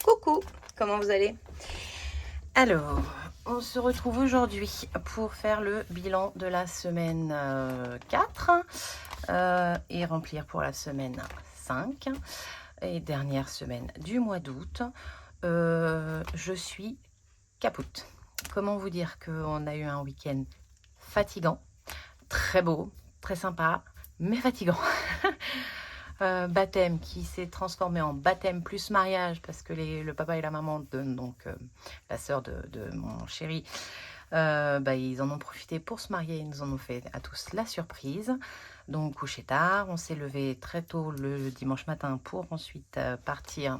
Coucou, comment vous allez? Alors, on se retrouve aujourd'hui pour faire le bilan de la semaine 4 et remplir pour la semaine 5 et dernière semaine du mois d'août. Je suis capoute. Comment vous dire qu'on a eu un week-end fatigant, très beau, très sympa, mais fatigant. Baptême qui s'est transformé en baptême plus mariage parce que le papa et la maman, la sœur de mon chéri, ils en ont profité pour se marier. Ils nous en ont fait à tous la surprise. Donc couché tard, on s'est levé très tôt le dimanche matin pour ensuite partir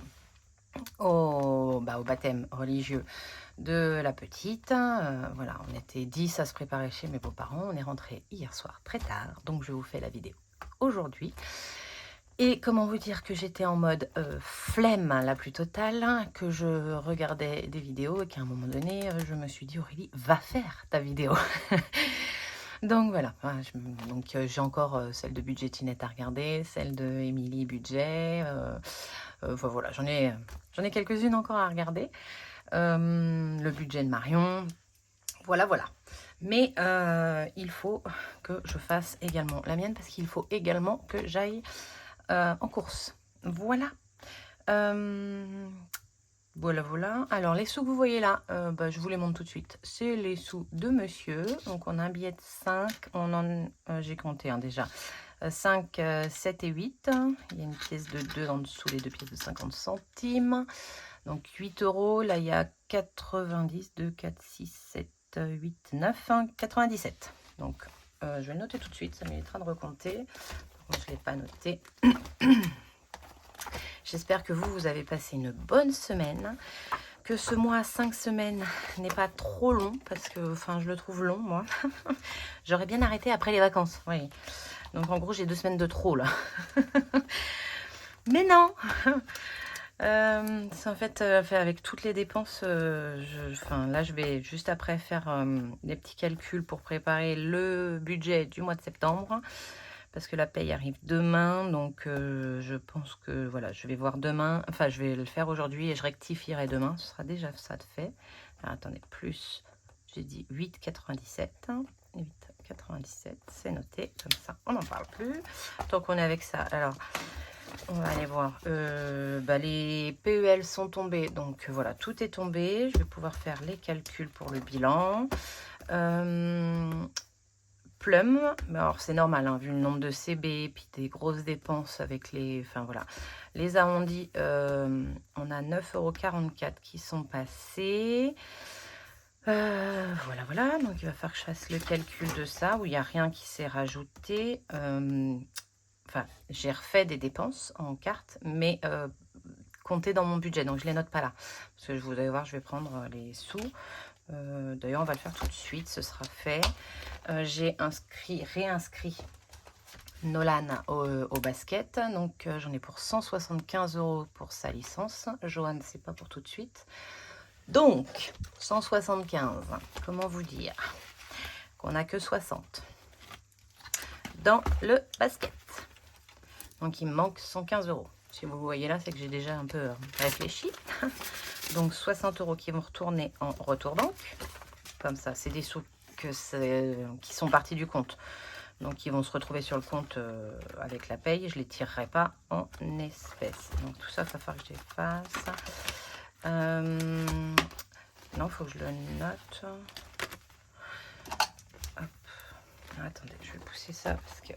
au baptême religieux de la petite. Voilà, on était 10 à se préparer chez mes beaux-parents. On est rentré hier soir très tard, donc je vous fais la vidéo aujourd'hui. Et comment vous dire que j'étais en mode flemme la plus totale, que je regardais des vidéos et qu'à un moment donné, je me suis dit, Aurélie, va faire ta vidéo. Donc voilà, j'ai encore celle de Budgetinette à regarder, celle de Émilie Budget, voilà, j'en ai quelques-unes encore à regarder. Le budget de Marion, voilà. Mais il faut que je fasse également la mienne parce qu'il faut également que j'aille en course. Voilà. Voilà. Alors, les sous que vous voyez là, je vous les montre tout de suite. C'est les sous de monsieur. Donc, on a un billet de 5. J'ai compté déjà. 5, 7 et 8. Il y a une pièce de 2 en dessous, les deux pièces de 50 centimes. Donc, 8 euros. Là, il y a 90, 2, 4, 6, 7, 8, 9, 97. Donc, je vais le noter tout de suite. Ça m'évitera de recompter. Je ne l'ai pas noté. J'espère que vous avez passé une bonne semaine, que ce mois 5 semaines n'est pas trop long, parce que je le trouve long, moi. J'aurais bien arrêté après les vacances, oui. Donc en gros, j'ai 2 semaines de trop, là. Mais non. C'est en fait avec toutes les dépenses, là je vais juste après faire des petits calculs pour préparer le budget du mois de septembre. Parce que la paye arrive demain, donc je pense que voilà, je vais voir demain, je vais le faire aujourd'hui et je rectifierai demain, ce sera déjà ça de fait. Alors, attendez, plus, j'ai dit 8,97, 8,97, c'est noté, comme ça on n'en parle plus. Tant qu'on est avec ça, alors on va aller voir, les PEL sont tombés, donc voilà, tout est tombé, je vais pouvoir faire les calculs pour le bilan. Plum, mais alors c'est normal, hein, vu le nombre de CB, puis des grosses dépenses avec les arrondis, on a 9,44 € qui sont passés. Voilà, donc il va falloir que je fasse le calcul de ça, où il n'y a rien qui s'est rajouté. J'ai refait des dépenses en carte, mais comptées dans mon budget, donc je ne les note pas là. Parce que vous allez voir, je vais prendre les sous. D'ailleurs, on va le faire tout de suite, ce sera fait. J'ai réinscrit Nolan au basket, donc j'en ai pour 175 € pour sa licence. Johan, c'est pas pour tout de suite. Donc, 175, comment vous dire qu'on n'a que 60 dans le basket. Donc, il me manque 115 €. Si vous voyez là, c'est que j'ai déjà un peu réfléchi. Donc 60 € qui vont retourner en retour banque. Comme ça, c'est des sous qui sont partis du compte. Donc ils vont se retrouver sur le compte avec la paye. Je ne les tirerai pas en espèces. Donc tout ça, il va falloir que je les fasse. Non, il faut que je le note. Hop. Attendez, je vais pousser ça parce que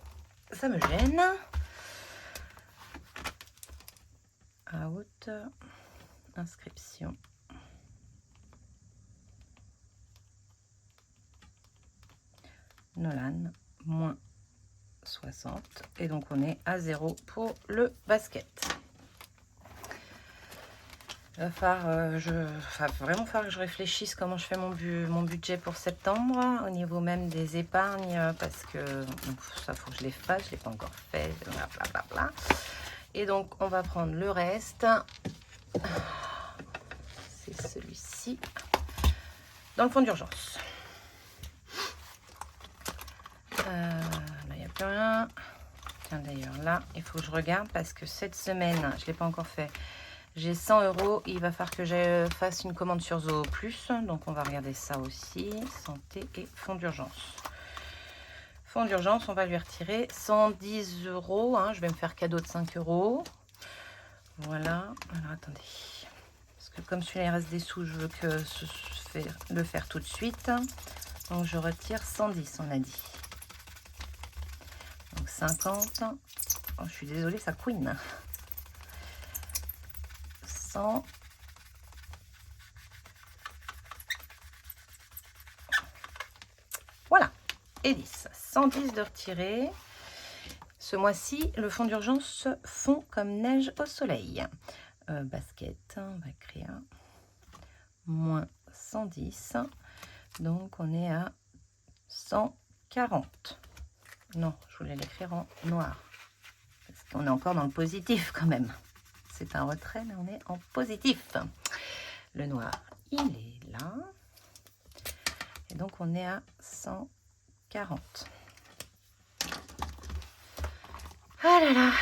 ça me gêne. Out. Inscription. Nolan, moins 60. Et donc, on est à 0 pour le basket. Il va vraiment falloir que je réfléchisse comment je fais mon budget pour septembre, au niveau même des épargnes, parce que ça, faut que je les fasse. Je ne l'ai pas encore fait. Blablabla. Et donc, on va prendre le reste. C'est celui-ci. Dans le fonds d'urgence. Là, il n'y a plus rien. Tiens, d'ailleurs, là, il faut que je regarde parce que cette semaine, je ne l'ai pas encore fait. J'ai 100 €. Il va falloir que je fasse une commande sur Zoo Plus. Donc, on va regarder ça aussi. Santé et fonds d'urgence. Fonds d'urgence, on va lui retirer 110 €. Hein. Je vais me faire cadeau de 5 €. Voilà. Alors, attendez. Parce que comme celui-là, il reste des sous, je veux que le faire tout de suite. Donc, je retire 110, on a dit. Donc, 50. Oh, je suis désolée, ça couine. 100. Voilà. Et 10. 110 de retirer. Ce mois-ci, le fonds d'urgence fond comme neige au soleil. Basket, on va créer un moins 110. Donc, on est à 140. Non, je voulais l'écrire en noir. Parce qu'on est encore dans le positif quand même. C'est un retrait, mais on est en positif. Le noir, il est là. Et donc, on est à 140. Ah là là.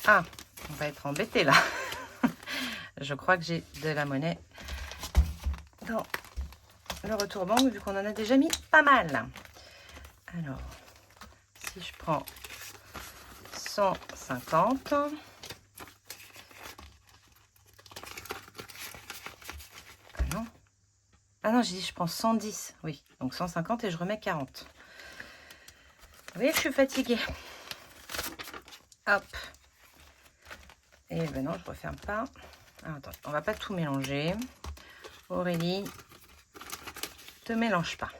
Ah, on va être embêté là. Je crois que j'ai de la monnaie dans le retour banque, vu qu'on en a déjà mis pas mal. Alors, si je prends 150, ah non, j'ai dit je prends 110, oui, donc 150 et je remets 40. Vous voyez que je suis fatiguée. Hop. Et ben non, je referme pas. Alors, attends, on va pas tout mélanger. Aurélie, te mélange pas.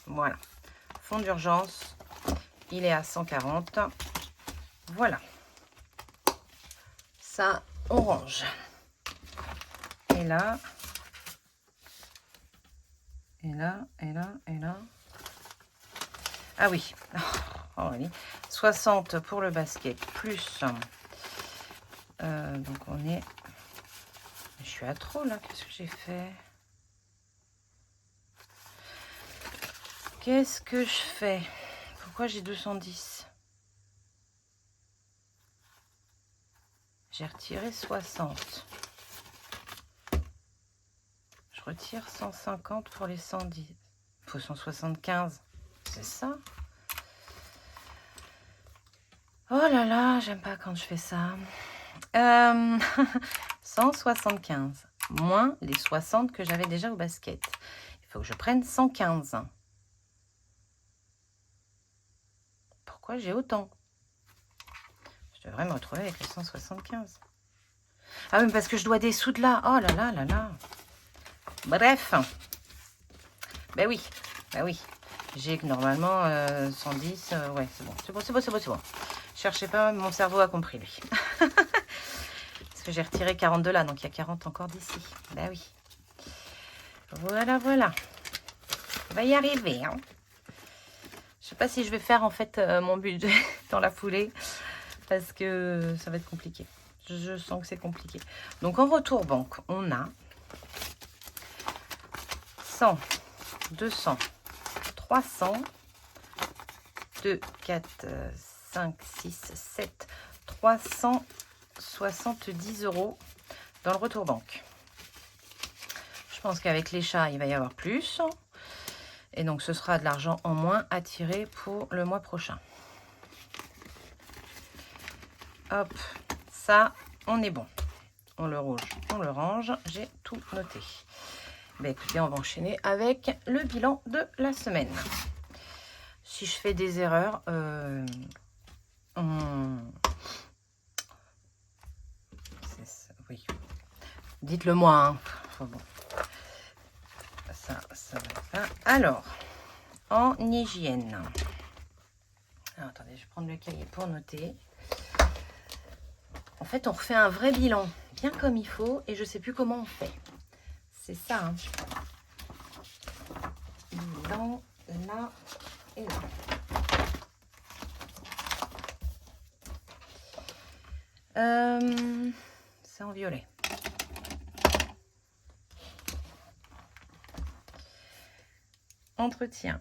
Voilà. Fonds d'urgence, il est à 140. Voilà. Ça, on range. Et là, et là, et là, et là. Ah oui. Oh, oui. 60 pour le basket, plus. Donc, on est... Je suis à trop, là. Qu'est-ce que j'ai fait? Qu'est-ce que je fais? Pourquoi j'ai 210? J'ai retiré 60. Je retire 150 pour les 110. Il faut 175. C'est ça? Oh là là, j'aime pas quand je fais ça. 175. Moins les 60 que j'avais déjà au basket. Il faut que je prenne 115. Pourquoi j'ai autant? Je devrais me retrouver avec les 175. Ah oui, parce que je dois des sous de là. Oh là là là là. Bref. Ben oui. Ben oui. J'ai normalement 110. Ouais, c'est bon. C'est bon, c'est bon, c'est bon, c'est bon. Cherchez pas, mon cerveau a compris, lui. Parce que j'ai retiré 40 de là, donc il y a 40 encore d'ici. Ben oui. Voilà, voilà. On va y arriver, hein. Je sais pas si je vais faire, en fait, mon budget dans la foulée. Parce que ça va être compliqué. Je sens que c'est compliqué. Donc, en retour banque, on a 100, 200, 300, 2, 4, 5, 6, 7, 370 € dans le retour banque. Je pense qu'avec les chats, il va y avoir plus. Et donc, ce sera de l'argent en moins à tirer pour le mois prochain. Hop, ça, on est bon. On le rouge, on le range. J'ai tout noté. Ben, écoutez, on va enchaîner avec le bilan de la semaine. Si je fais des erreurs, oui. Dites-le moi. Hein. Enfin, bon. Ça va pas. Alors, en hygiène. Alors, attendez, je vais prendre le cahier pour noter. En fait, on refait un vrai bilan, bien comme il faut, et je sais plus comment on fait. C'est ça, hein. Bilan, là et là. C'est en violet. Entretien.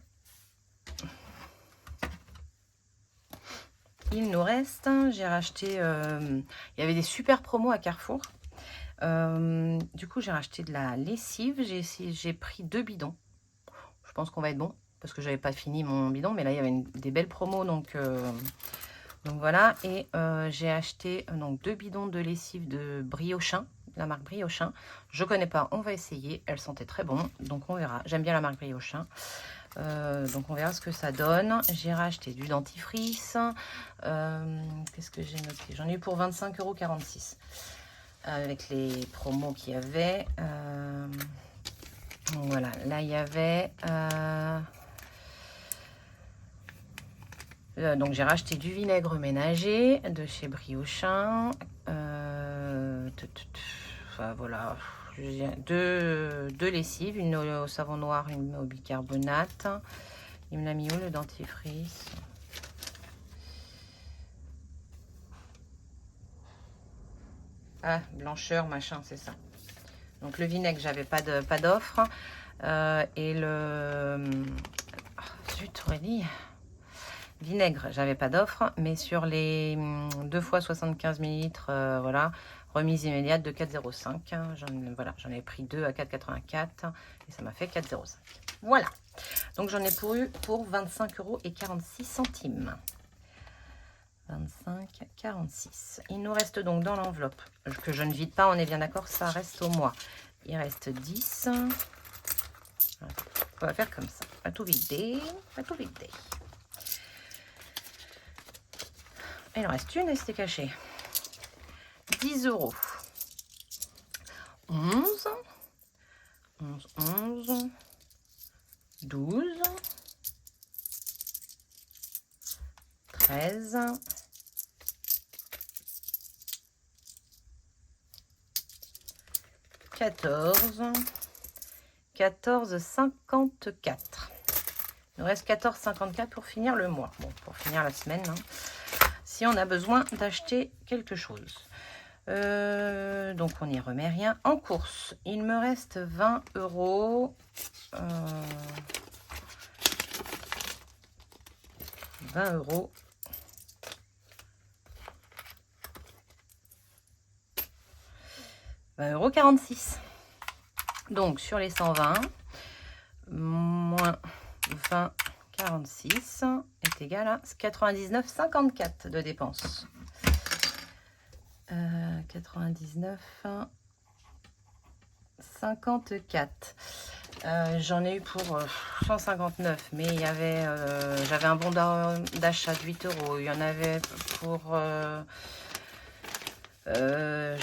il nous reste, j'ai racheté, il y avait des super promos à Carrefour. Du coup, j'ai racheté de la lessive. J'ai pris 2 bidons. Je pense qu'on va être bon parce que j'avais pas fini mon bidon, mais là il y avait des belles promos, donc voilà. Et j'ai acheté donc 2 bidons de lessive de Briochin, la marque Briochin. Je connais pas, on va essayer. Elle sentait très bon, donc on verra. J'aime bien la marque Briochin. Donc on verra ce que ça donne. J'ai racheté du dentifrice. Qu'est-ce que j'ai noté? J'en ai eu pour 25,46 € avec les promos qu'il y avait. Voilà, là il y avait donc j'ai racheté du vinaigre ménager de chez Briochin. Enfin, voilà, deux lessives, une au savon noir, une au bicarbonate. Il me l'a mis où le dentifrice? Ah, blancheur, machin, c'est ça. Donc le vinaigre, j'avais pas d'offre. Et le... Oh, zut, Aurélie. Vinaigre, j'avais pas d'offre. Mais sur les 2 fois 75 ml, voilà, remise immédiate de 4,05. Voilà, j'en ai pris 2 à 4,84. Et ça m'a fait 4,05. Voilà. Donc j'en ai pour 25,46 €. 25,46. Il nous reste donc dans l'enveloppe, que je ne vide pas, on est bien d'accord, ça reste au mois. Il reste 10. Voilà. On va faire comme ça. Pas tout vider, pas tout vider. Il en reste une et c'était caché. 10 €. 11. 11, 11. 12. 13. 14, 14,54. Il nous reste 14,54 pour finir le mois. Bon, pour finir la semaine, hein, si on a besoin d'acheter quelque chose. Donc, on n'y remet rien. En course, il me reste 20 €. 20 €. 20,46 €. Donc, sur les 120, moins 20,46 est égal à 99,54 de dépenses. 99,54. J'en ai eu pour 159, mais il y avait, j'avais un bon d'achat de 8 €. Il y en avait pour...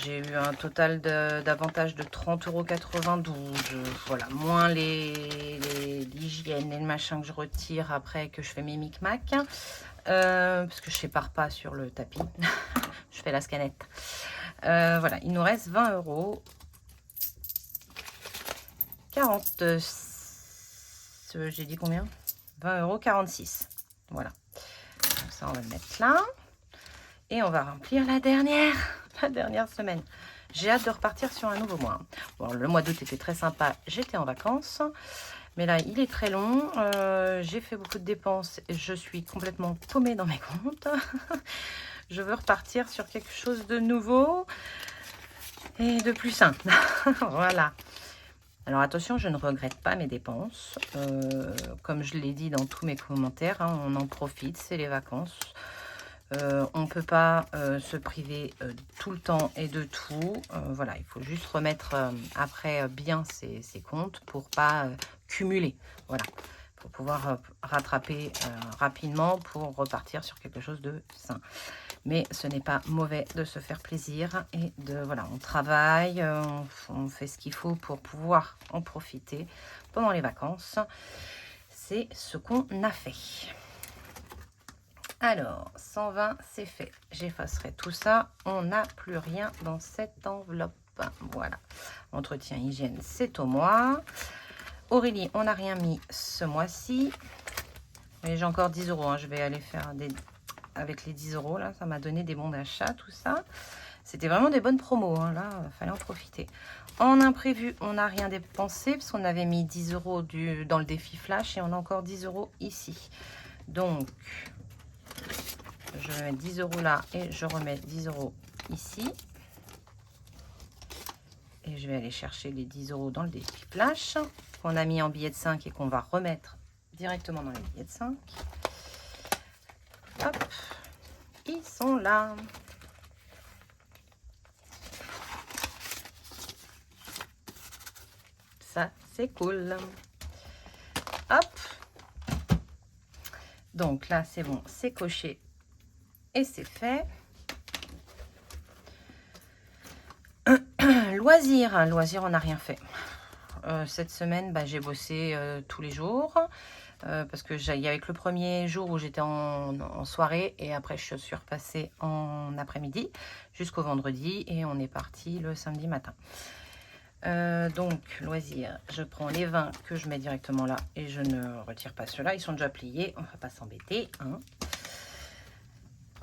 j'ai eu un total d'avantages de 30,92 €. Voilà, moins l'hygiène et le machin que je retire après que je fais mes micmacs. Parce que je sépare pas sur le tapis. Je fais la scanette. Voilà, il nous reste 20 €. 40. J'ai dit combien? 20,46 €. Voilà. Donc ça, on va le mettre là. Et on va remplir la dernière semaine. J'ai hâte de repartir sur un nouveau mois. Bon, le mois d'août était très sympa. J'étais en vacances. Mais là, il est très long. J'ai fait beaucoup de dépenses. Je suis complètement paumée dans mes comptes. Je veux repartir sur quelque chose de nouveau et de plus sain. Voilà. Alors attention, je ne regrette pas mes dépenses. Comme je l'ai dit dans tous mes commentaires, hein, on en profite, c'est les vacances. On ne peut pas se priver tout le temps et de tout. Voilà, il faut juste remettre après bien ses comptes pour pas cumuler. Voilà, pour pouvoir rattraper rapidement pour repartir sur quelque chose de sain. Mais ce n'est pas mauvais de se faire plaisir et voilà, on travaille, on fait ce qu'il faut pour pouvoir en profiter pendant les vacances. C'est ce qu'on a fait. Alors, 120, c'est fait. J'effacerai tout ça. On n'a plus rien dans cette enveloppe. Voilà. Entretien hygiène, c'est au mois. Aurélie, on n'a rien mis ce mois-ci. Mais j'ai encore 10 €. Hein. Je vais aller faire avec les 10 € là. Ça m'a donné des bons d'achat, tout ça. C'était vraiment des bonnes promos. Hein. Là, il fallait en profiter. En imprévu, on n'a rien dépensé parce qu'on avait mis 10 € dans le défi flash et on a encore 10 € ici. Donc... je vais mettre 10 € là et je remets 10 € ici. Et je vais aller chercher les 10 € dans le dépliplage qu'on a mis en billet de 5 et qu'on va remettre directement dans les billets de 5. Hop, ils sont là. Ça, c'est cool. Hop. Donc là, c'est bon, c'est coché et c'est fait. Loisirs, on n'a rien fait. Cette semaine, bah, j'ai bossé tous les jours. Parce que il y avait que le premier jour où j'étais en soirée et après je suis repassée en après-midi jusqu'au vendredi et on est parti le samedi matin. Donc loisirs, je prends les 20 que je mets directement là et je ne retire pas ceux-là, ils sont déjà pliés, on va pas s'embêter, hein.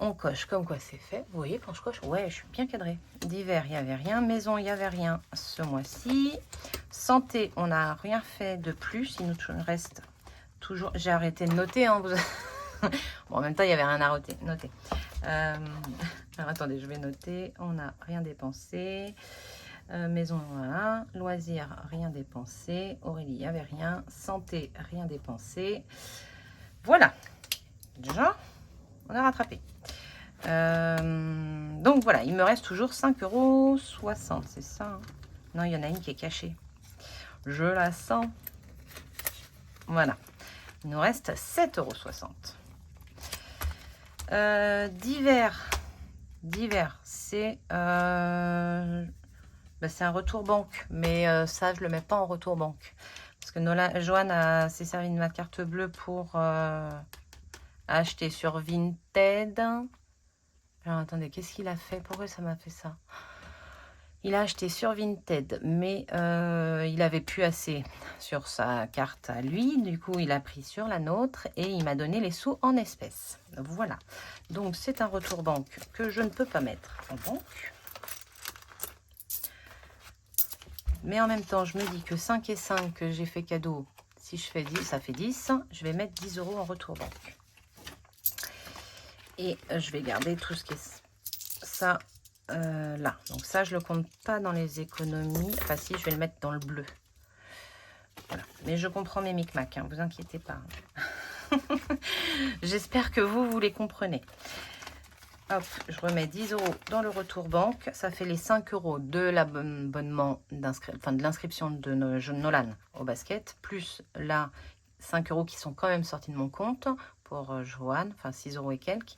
On coche comme quoi c'est fait. Vous voyez quand je coche, ouais, je suis bien cadrée. D'hiver, il n'y avait rien. Maison, il n'y avait rien ce mois-ci. Santé, on n'a rien fait de plus. Il nous reste toujours... J'ai arrêté de noter. Hein. Bon, en même temps, il n'y avait rien à noter. Alors, attendez, je vais noter. On n'a rien dépensé. Maison, voilà. Loisirs, rien dépensé. Aurélie, il n'y avait rien. Santé, rien dépensé. Voilà. Déjà, on a rattrapé. Donc voilà, il me reste toujours 5,60 €, c'est ça, hein? Non, il y en a une qui est cachée. Je la sens. Voilà. Il nous reste 7,60 €. Divers, c'est un retour banque. Mais ça, je le mets pas en retour banque. Parce que Joanne s'est servi de ma carte bleue pour acheter sur Vinted. Alors attendez, qu'est-ce qu'il a fait? Pourquoi ça m'a fait ça? Il a acheté sur Vinted, mais il avait plus assez sur sa carte à lui. Du coup, il a pris sur la nôtre et il m'a donné les sous en espèces. Voilà. Donc, c'est un retour banque que je ne peux pas mettre en banque. Mais en même temps, je me dis que 5 et 5 que j'ai fait cadeau, si je fais 10, ça fait 10. Je vais mettre 10 € en retour banque. Et je vais garder tout ce qui est ça là. Donc ça, je le compte pas dans les économies. Enfin si, je vais le mettre dans le bleu. Voilà. Mais je comprends mes micmacs, hein, vous inquiétez pas. J'espère que vous les comprenez. Hop, je remets 10 € dans le retour banque. Ça fait les 5 € de l'abonnement de l'inscription de Nolan au basket. Plus là, 5 € qui sont quand même sortis de mon compte pour Joanne. Enfin 6 € et quelques.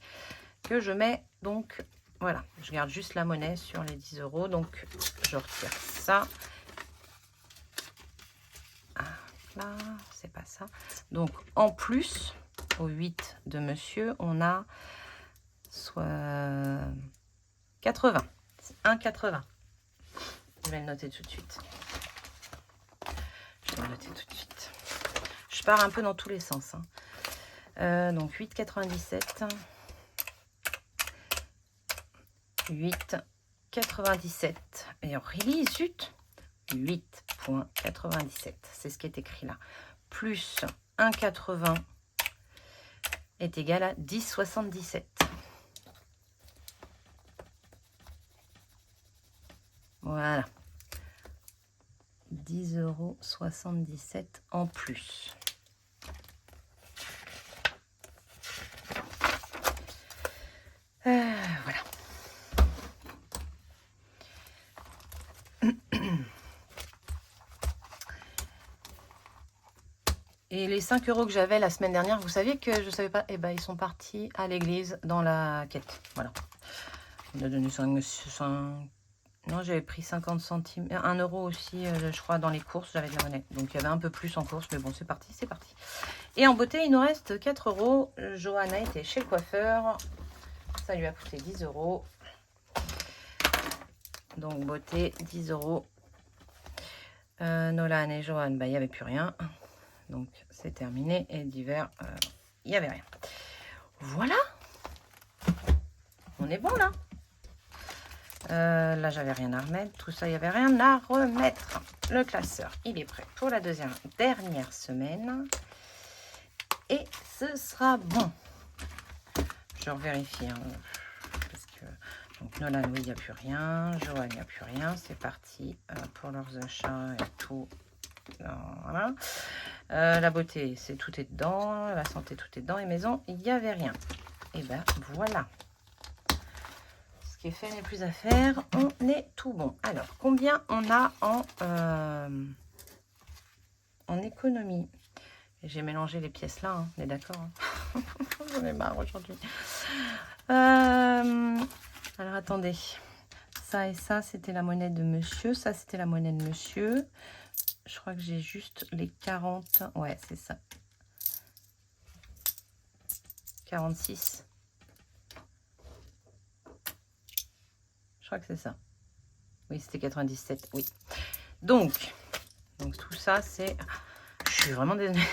Que je mets donc... Voilà, je garde juste la monnaie sur les 10 €. Donc, je retire ça. Ah, là, c'est pas ça. Donc, en plus, au 8 de monsieur, on a soit 80. 1,80. Je vais le noter tout de suite. Je pars un peu dans tous les sens. Hein. Donc, 8,97. 8,97 et Aurélie, zut, 8,97, c'est ce qui est écrit là, plus 1,80 est égal à 10,77. Voilà, 10,77 € en plus. Voilà. Et les 5 € que j'avais la semaine dernière, vous saviez que je ne savais pas, eh ben, ils sont partis à l'église dans la quête. Voilà. On a donné 5... Non, j'avais pris 50 centimes. 1 € aussi, je crois, dans les courses, j'avais de la monnaie. Donc, il y avait un peu plus en course, mais bon, c'est parti, c'est parti. Et en beauté, il nous reste 4 €. Johanna était chez le coiffeur. Ça lui a coûté 10 €. Donc, beauté, 10 €. Nolan et Joanne, bah, il n'y avait plus rien. Donc, c'est terminé. Et d'hiver, il n'y avait rien. Voilà. On est bon, là. Là, j'avais rien à remettre. Tout ça, il n'y avait rien à remettre. Le classeur, il est prêt pour la dernière semaine. Et ce sera bon. je revérifie. Hein, parce que, donc Nolan, oui, il n'y a plus rien. Joanne, il n'y a plus rien. C'est parti pour leurs achats et tout. Voilà. La beauté, c'est tout est dedans. La santé, tout est dedans. Et maison, il n'y avait rien. Et ben voilà. Ce qui est fait n'est plus à faire. On est tout bon. Alors, combien on a en économie? J'ai mélangé les pièces là, hein, on est d'accord, hein. J'en ai marre aujourd'hui. Alors attendez. Ça et ça, c'était la monnaie de monsieur. Ça, c'était la monnaie de monsieur. Je crois que j'ai juste les 40. Ouais, c'est ça. 46. Je crois que c'est ça. Oui, c'était 97. Oui. Donc tout ça, c'est... Je suis vraiment désolée.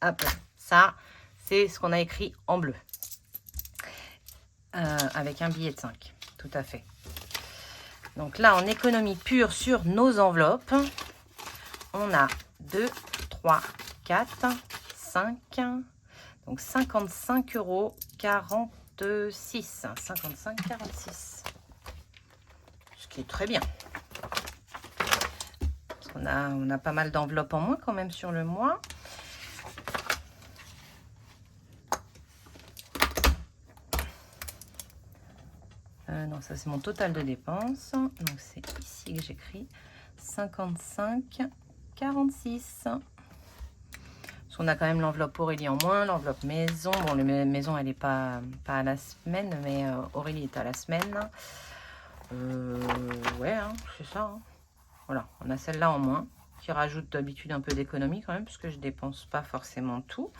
Hop, ça, c'est ce qu'on a écrit en bleu. Avec un billet de 5. Tout à fait. Donc là, en économie pure sur nos enveloppes, on a 2, 3, 4, 5. Donc 55,46 €. 55,46. Ce qui est très bien. On a pas mal d'enveloppes en moins quand même sur le mois. Non, ça c'est mon total de dépenses. Donc c'est ici que j'écris 55,46. Parce qu'on a quand même l'enveloppe Aurélie en moins, l'enveloppe maison. Bon, la maison elle n'est pas à la semaine, mais Aurélie est à la semaine. Ouais, hein, c'est ça. Hein. Voilà, on a celle-là en moins, qui rajoute d'habitude un peu d'économie quand même, parce que je dépense pas forcément tout.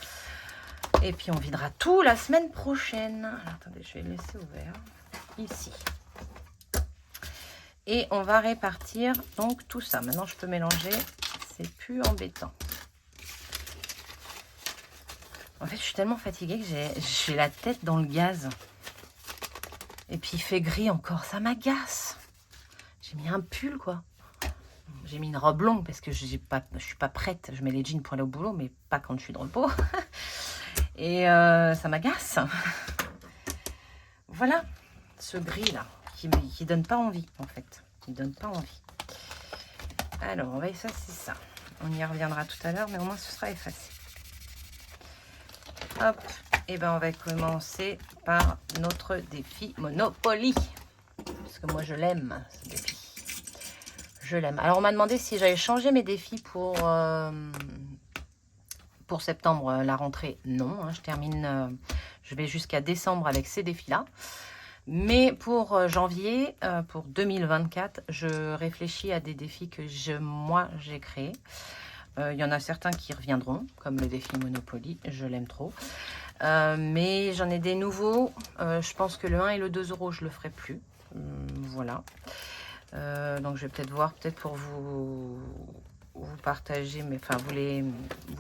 Et puis on videra tout la semaine prochaine. Alors, attendez, je vais le laisser ouvert. Ici. Et on va répartir donc tout ça. Maintenant, je peux mélanger. C'est plus embêtant. En fait, je suis tellement fatiguée que j'ai la tête dans le gaz. Et puis, il fait gris encore. Ça m'agace. J'ai mis un pull, quoi. J'ai mis une robe longue parce que je suis pas prête. Je mets les jeans pour aller au boulot, mais pas quand je suis de repos. Et ça m'agace. Voilà, ce gris-là, qui donne pas envie, en fait. Qui donne pas envie. Alors, on va effacer ça. On y reviendra tout à l'heure, mais au moins, ce sera effacé. Hop, et ben on va commencer par notre défi Monopoly. Parce que moi, je l'aime, ce défi. Je l'aime. Alors, on m'a demandé si j'avais changé mes défis pour septembre, la rentrée. Non, hein, je termine, je vais jusqu'à décembre avec ces défis-là. Mais pour janvier, pour 2024, je réfléchis à des défis que moi, j'ai créés. Il y en a certains qui reviendront, comme le défi Monopoly, je l'aime trop. Mais j'en ai des nouveaux. Je pense que le 1 et le 2 €, je le ferai plus. Voilà. Donc je vais peut-être voir, peut-être pour vous partager, mais enfin vous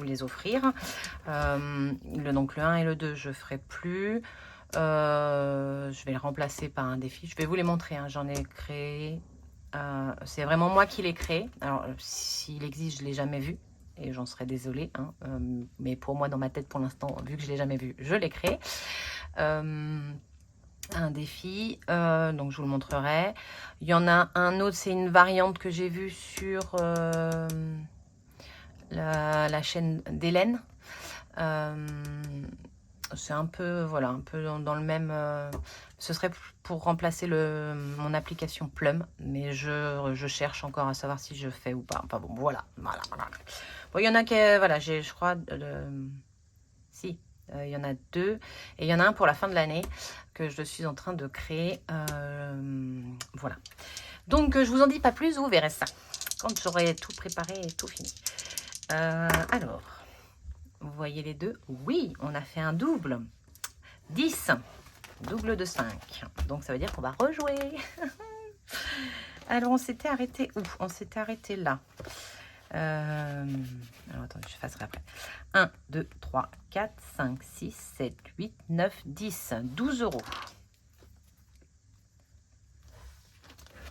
les offrir. Donc le 1 et le 2, je ferai plus. Je vais le remplacer par un défi. Je vais vous les montrer. Hein. J'en ai créé. C'est vraiment moi qui l'ai créé. Alors, s'il existe, je ne l'ai jamais vu. Et j'en serais désolée. Hein. Mais pour moi, dans ma tête, pour l'instant, vu que je ne l'ai jamais vu, je l'ai créé. Un défi. Donc, je vous le montrerai. Il y en a un autre. C'est une variante que j'ai vue sur la chaîne d'Hélène. C'est un peu, voilà, un peu dans le même... ce serait pour remplacer mon application Plum, mais je cherche encore à savoir si je fais ou pas. Enfin bon, voilà. Bon, il y en a qui, voilà, je crois, si, il y en a 2. Et il y en a un pour la fin de l'année que je suis en train de créer. Voilà. Donc, je vous en dis pas plus, vous verrez ça quand j'aurai tout préparé et tout fini. Alors... Vous voyez les deux? Oui, on a fait un double. 10. Double de 5. Donc, ça veut dire qu'on va rejouer. Alors, on s'était arrêté où? On s'était arrêté là. Alors, attendez, je passerai après. 1, 2, 3, 4, 5, 6, 7, 8, 9, 10. 12 €.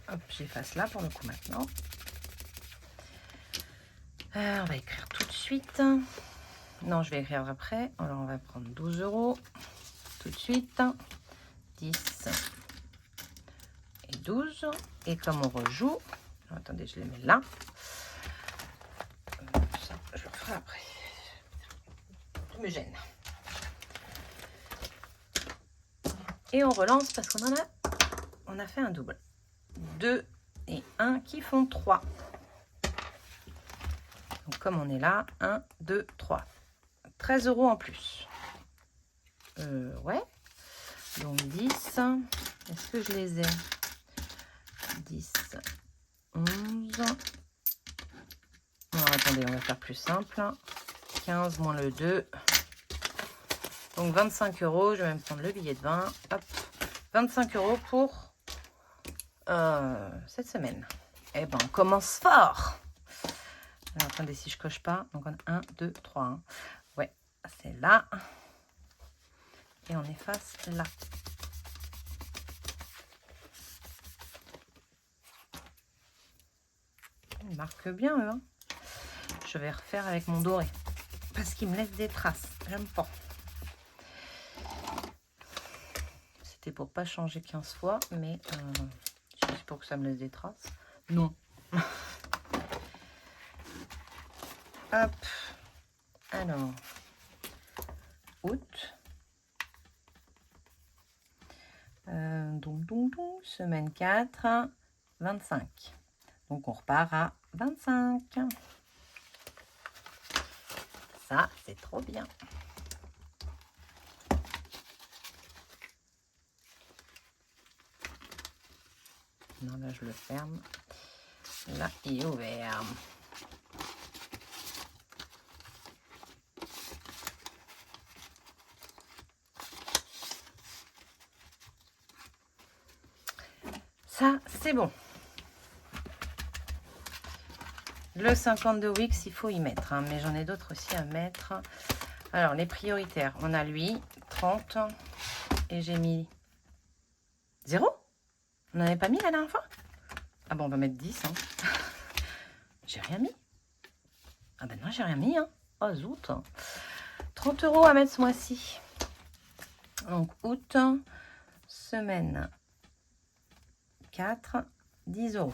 Hop, j'efface là pour le coup maintenant. On va écrire tout de suite. Non, je vais écrire après. Alors, on va prendre 12 € tout de suite. 10 et 12. Et comme on rejoue... Alors, attendez, je les mets là. Ça, je le ferai après. Tout me gêne. Et on relance parce qu'on a fait un double. 2 et 1 qui font 3. Donc comme on est là, 1, 2, 3. 13 € en plus. Ouais. Donc 10. Est-ce que je les ai? 10, 11. Alors attendez, on va faire plus simple. 15 moins le 2. Donc 25 €. Je vais même prendre le billet de 20. Hop. 25 € pour cette semaine. Eh ben, on commence fort. Alors, attendez, si je coche pas. Donc, on a 1, 2, 3. Hein. Ouais, c'est là. Et on efface là. Ils marquent bien, eux. Hein. Je vais refaire avec mon doré. Parce qu'il me laisse des traces. J'aime pas. C'était pour pas changer 15 fois. Mais c'est pour que ça me laisse des traces. Non. Hop. Alors. Août. Donc, semaine 4, 25. Donc, on repart à 25. Ça, c'est trop bien. Non, là, je le ferme. Là, il est ouvert. Ça, c'est bon. Le 52 Wix, il faut y mettre. Hein, mais j'en ai d'autres aussi à mettre. Alors, les prioritaires. On a lui, 30. Et j'ai mis 0. On n'en avait pas mis la dernière fois? Ah bon, on va mettre 10. Hein. J'ai rien mis. Ah ben non, j'ai rien mis. Hein. Oh, zout. 30 € à mettre ce mois-ci. Donc, août, semaine 4, 10 €.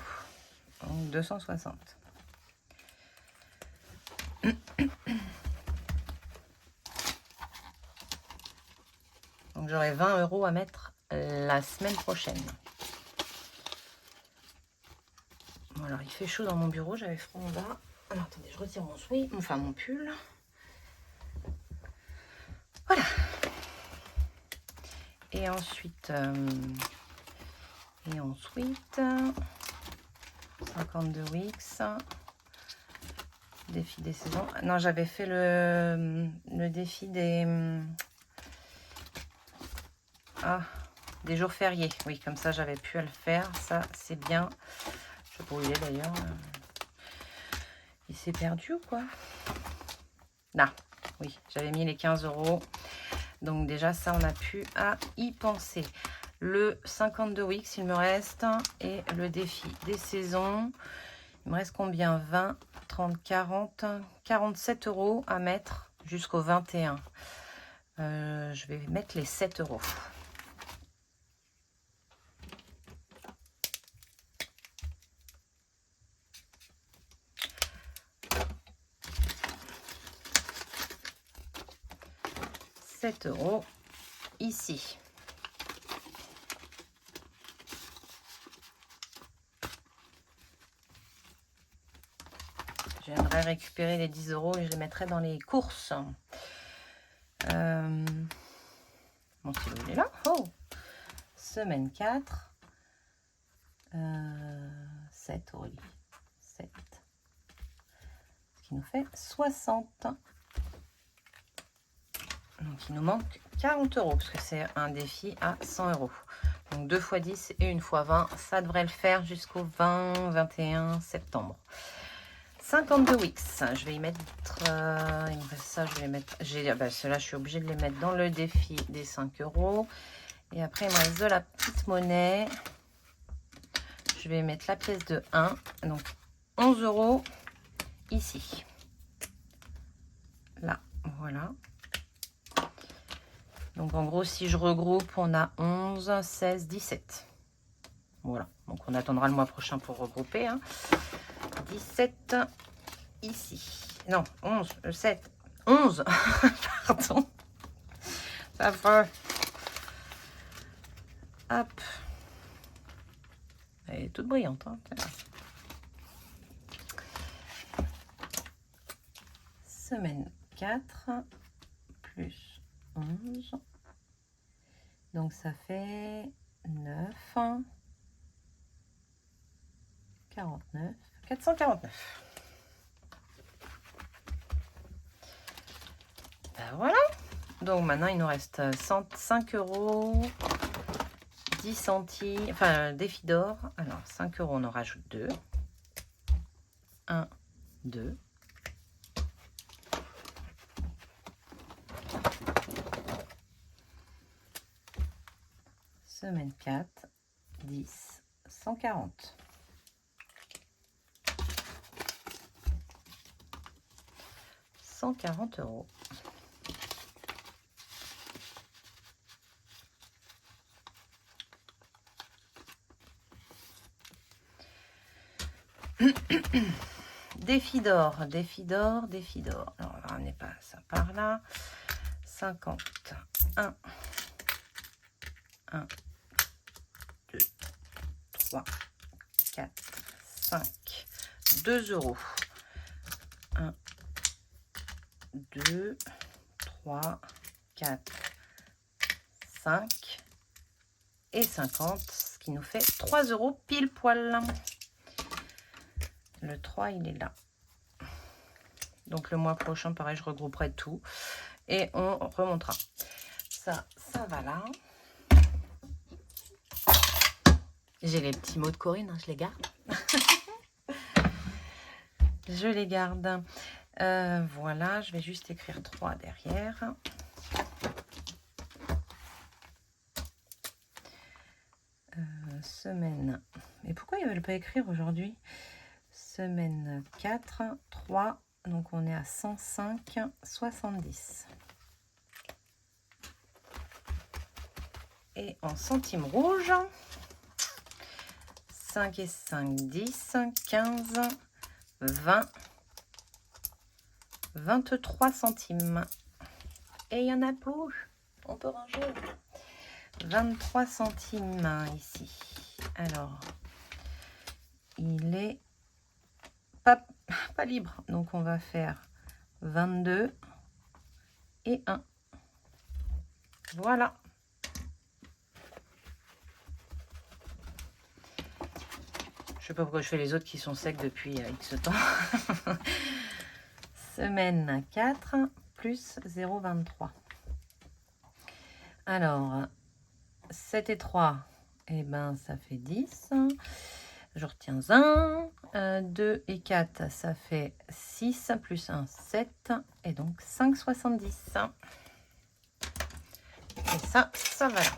Donc, 260. Donc, j'aurai 20 € à mettre la semaine prochaine. Bon, alors, il fait chaud dans mon bureau. J'avais froid en bas. Alors, attendez, je retire mon sweat, enfin mon pull. Voilà. Et ensuite, ensuite 52 Wix. Défi des saisons. Non, j'avais fait le défi des des jours fériés. Oui, comme ça, j'avais pu à le faire. Ça, c'est bien. Je sais pas où il est d'ailleurs. Il s'est perdu ou quoi? Là, oui, j'avais mis les 15 €. Donc déjà, ça, on a pu à y penser. Le 52 Wix, il me reste. Et le défi des saisons. Il me reste combien? 20, 30, 40, 47 € à mettre jusqu'au 21. Je vais mettre les 7 €. €7 ici. J'aimerais récupérer les 10 € et je les mettrai dans les courses. Mon stylo, il est là. Oh, semaine 4. 7 €. 7. Ce qui nous fait 60. Donc, il nous manque 40 € parce que c'est un défi à 100 €. Donc, 2 x 10 et 1 x 20. Ça devrait le faire jusqu'au 20-21 septembre. 52 Wix. Je vais y mettre... il me reste ça, je vais les mettre... ceux-là, je suis obligée de les mettre dans le défi des 5 €. Et après, il me reste de la petite monnaie. Je vais mettre la pièce de 1. Donc, 11 € ici. Là, Voilà. Donc en gros, si je regroupe, on a 11, 16, 17. Voilà. Donc on attendra le mois prochain pour regrouper. Hein. 17 ici. Non, 11, 7, 11. Pardon. Ça va. Hop. Elle est toute brillante. Hein. Semaine 4 plus 11. Donc ça fait 9. 49. 449. Ben voilà. Donc maintenant il nous reste 105 €. 10 centimes. Enfin, défi d'or. Alors 5 €, on en rajoute 2. 1, 2. Semaine 4, 10, 140. €140. Défi d'or, défi d'or, défi d'or. Alors, on va ramener pas ça par là. 50. 1, 1, 2, 3, 4, 5. 2 €. 1, 2, 3, 4, 5 et 50, ce qui nous fait 3 € pile poil. Le 3, il est là. Donc le mois prochain, pareil, je regrouperai tout et on remontera. Ça va là. J'ai les petits mots de Corinne, hein, je les garde. Je les garde. Voilà, je vais juste écrire 3 derrière. Semaine. Mais pourquoi ils ne veulent pas écrire aujourd'hui? Semaine 4, 3. Donc on est à 105,70. Et en centimes rouges, 5 et 5, 10, 15, 20, 23 centimes. Et il y en a plus. On peut ranger. 23 centimes ici. Alors, il est pas libre. Donc, on va faire 22 et 1. Voilà. Je sais pas pourquoi je fais les autres qui sont secs depuis X temps. Semaine 4 plus 0,23. Alors, 7 et 3, eh ben, ça fait 10. Je retiens 1. 2 et 4, ça fait 6 plus 1, 7. Et donc 5,70. Et ça va là.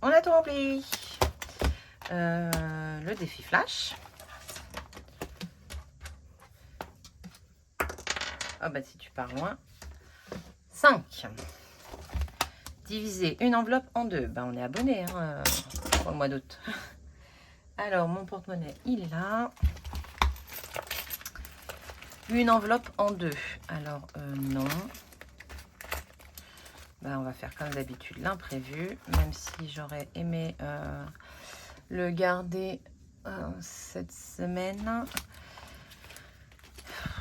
On a tout rempli. Le défi flash. Ah bah si tu pars loin. 5. Diviser une enveloppe en 2. Ben on est abonné hein, pour le mois d'août. Alors mon porte-monnaie il est là. Une enveloppe en 2. Alors non. Ben, on va faire comme d'habitude l'imprévu. Même si j'aurais aimé le garder cette semaine.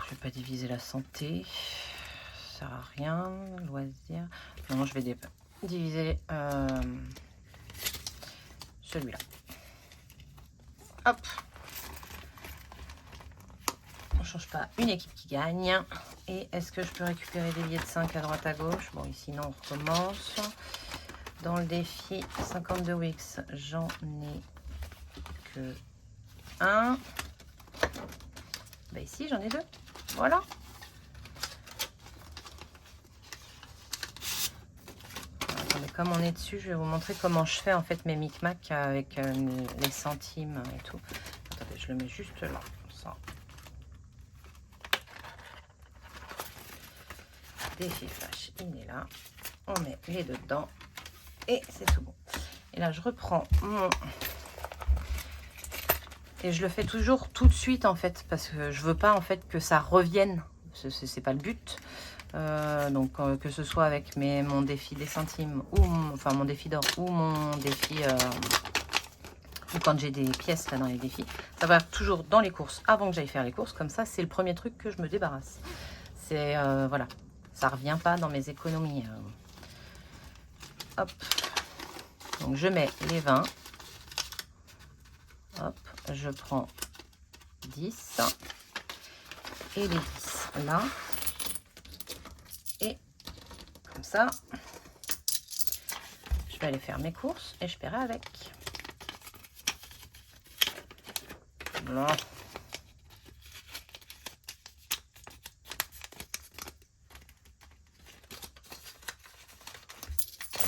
Je vais pas diviser la santé. Ça sert à rien. Loisir. Non, je vais diviser celui-là. Hop. On change pas une équipe qui gagne. Et est-ce que je peux récupérer des billets de 5 à droite à gauche? Bon, ici non, on recommence. Dans le défi 52 Wix, j'en ai que 1. Bah ici, j'en ai 2. Voilà. Attendez, comme on est dessus, je vais vous montrer comment je fais en fait mes micmacs avec les centimes et tout. Attendez, je le mets juste là, ça. Défi flash, il est là. On met les deux dedans et c'est tout bon. Et là, je reprends mon... Et je le fais toujours tout de suite, en fait, parce que je veux pas, en fait, que ça revienne. C'est pas le but. Donc, que ce soit avec mon défi des centimes, ou enfin, mon défi d'or, ou mon défi... ou quand j'ai des pièces, là, dans les défis. Ça va toujours dans les courses, avant que j'aille faire les courses. Comme ça, c'est le premier truc que je me débarrasse. C'est... voilà. Ça revient pas dans mes économies. Hop. Donc, je mets les 20. Hop, je prends 10 et les 10 là. Et comme ça, je vais aller faire mes courses et je paierai avec. Voilà.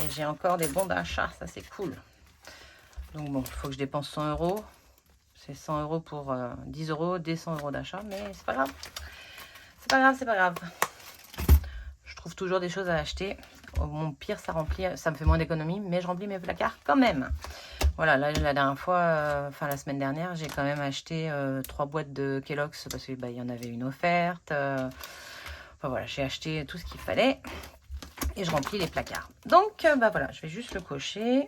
Et j'ai encore des bons d'achat, ça c'est cool. Donc bon, il faut que je dépense 100 €. C'est 100 € pour 10 €, des 100 € d'achat, mais c'est pas grave. C'est pas grave, c'est pas grave. Je trouve toujours des choses à acheter. Mon pire, ça remplit, ça me fait moins d'économies, mais je remplis mes placards quand même. Voilà, là, la dernière fois, enfin la semaine dernière, j'ai quand même acheté 3 boîtes de Kellogg's parce qu'il y en avait une offerte. Enfin voilà, j'ai acheté tout ce qu'il fallait et je remplis les placards. Donc, voilà, je vais juste le cocher.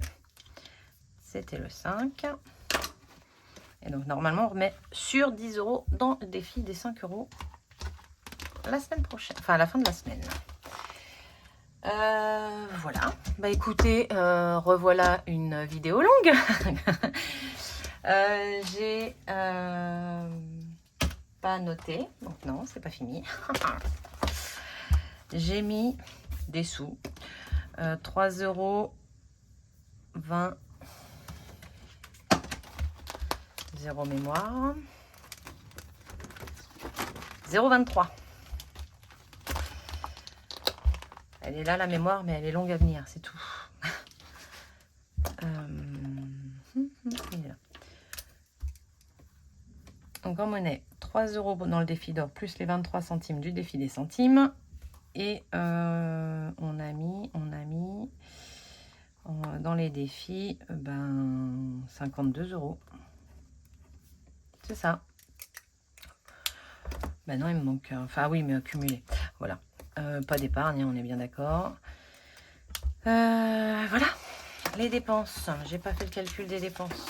C'était le 5. Et donc, normalement, on remet sur 10 € dans le défi des 5 € la semaine prochaine, enfin à la fin de la semaine. Voilà. Bah écoutez, revoilà une vidéo longue. J'ai pas noté, donc non, c'est pas fini. J'ai mis des sous. 3,20 €. 0 mémoire. 0,23 €. Elle est là, la mémoire, mais elle est longue à venir, c'est tout. Il est là. Donc en monnaie, 3 € dans le défi d'or, plus les 23 centimes du défi des centimes. Et on a mis dans les défis 52 €. C'est ça. Ben non, il me manque... Enfin oui, mais accumulé. Voilà. Pas d'épargne, on est bien d'accord. Voilà. Les dépenses. J'ai pas fait le calcul des dépenses.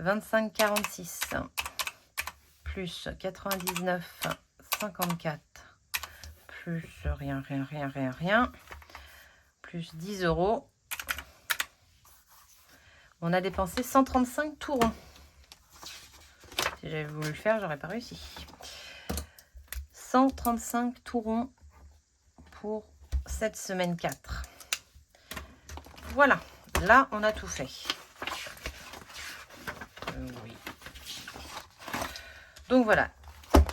25,46 plus 99,54 plus rien, plus 10 €. On a dépensé 135 tout rond. Si j'avais voulu le faire, j'aurais pas réussi. 135 tout rond pour cette semaine 4. Voilà, là on a tout fait. Oui. Donc voilà,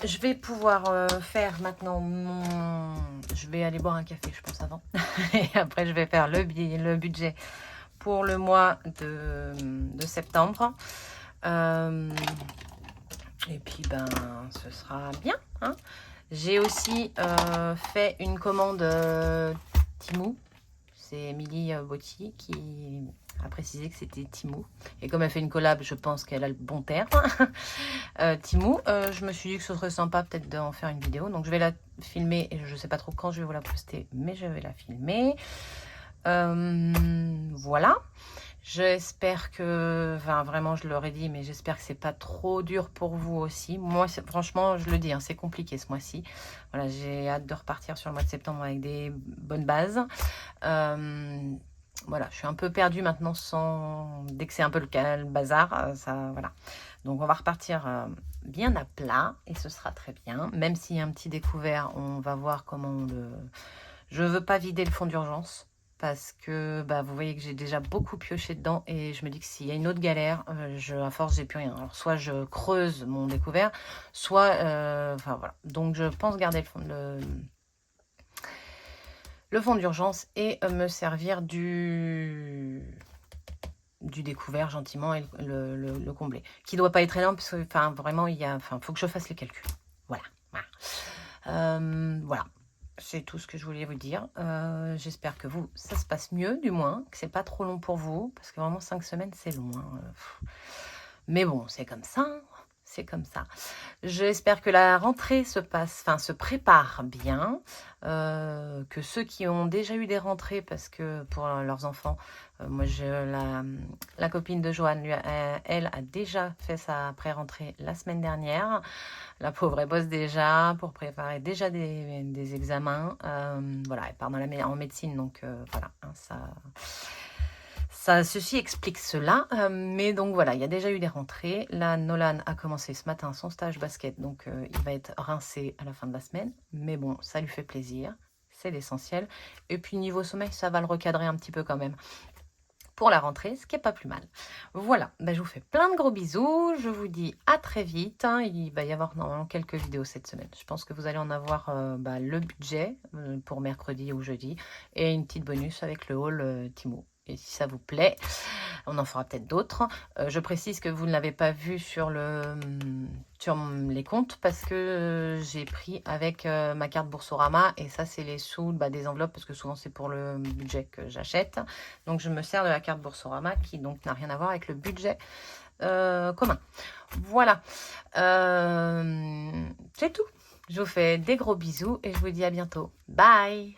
je vais pouvoir faire maintenant mon... Je vais aller boire un café, je pense, avant. Et après, je vais faire le budget pour le mois de septembre. Et puis, ce sera bien. Hein. J'ai aussi fait une commande Temu. C'est Émilie Botti qui a précisé que c'était Temu. Et comme elle fait une collab, je pense qu'elle a le bon terme. Temu, je me suis dit que ce serait sympa peut-être d'en faire une vidéo. Donc je vais la filmer et je ne sais pas trop quand je vais vous la poster, mais je vais la filmer. Voilà. J'espère que, enfin vraiment je leur ai dit, mais j'espère que c'est pas trop dur pour vous aussi. Moi, franchement, je le dis, hein, c'est compliqué ce mois-ci. Voilà, j'ai hâte de repartir sur le mois de septembre avec des bonnes bases. Voilà, je suis un peu perdue maintenant dès que c'est un peu le bazar, ça, voilà. Donc on va repartir bien à plat et ce sera très bien. Même s'il y a un petit découvert, on va voir comment on le... Je veux pas vider le fond d'urgence. Parce que vous voyez que j'ai déjà beaucoup pioché dedans et je me dis que s'il y a une autre galère, à force j'ai plus rien. Alors soit je creuse mon découvert, soit enfin voilà. Donc je pense garder le fond d'urgence et me servir du du découvert gentiment et le combler. Qui ne doit pas être énorme, parce que enfin, vraiment, faut que je fasse les calculs. Voilà. Voilà. C'est tout ce que je voulais vous dire. J'espère que vous, ça se passe mieux, du moins, que c'est pas trop long pour vous, parce que vraiment 5 semaines, c'est long. Mais bon, c'est comme ça. C'est comme ça. J'espère que la rentrée se prépare bien, que ceux qui ont déjà eu des rentrées, parce que pour leurs enfants, moi, la copine de Joanne, elle a déjà fait sa pré-rentrée la semaine dernière. La pauvre, elle bosse déjà pour préparer déjà des examens. Voilà, elle part en médecine, donc voilà, hein, ceci explique cela. Mais donc voilà, il y a déjà eu des rentrées. Là, Nolan a commencé ce matin son stage basket, donc il va être rincé à la fin de la semaine. Mais bon, ça lui fait plaisir, c'est l'essentiel. Et puis niveau sommeil, ça va le recadrer un petit peu quand même pour la rentrée, ce qui n'est pas plus mal. Voilà, je vous fais plein de gros bisous. Je vous dis à très vite. Il va y avoir normalement quelques vidéos cette semaine. Je pense que vous allez en avoir le budget pour mercredi ou jeudi et une petite bonus avec le haul Timo. Et si ça vous plaît, on en fera peut-être d'autres. Je précise que vous ne l'avez pas vu sur les comptes parce que j'ai pris avec ma carte Boursorama et ça c'est les sous des enveloppes parce que souvent c'est pour le budget que j'achète. Donc je me sers de la carte Boursorama qui donc n'a rien à voir avec le budget commun. Voilà. C'est tout. Je vous fais des gros bisous et je vous dis à bientôt. Bye!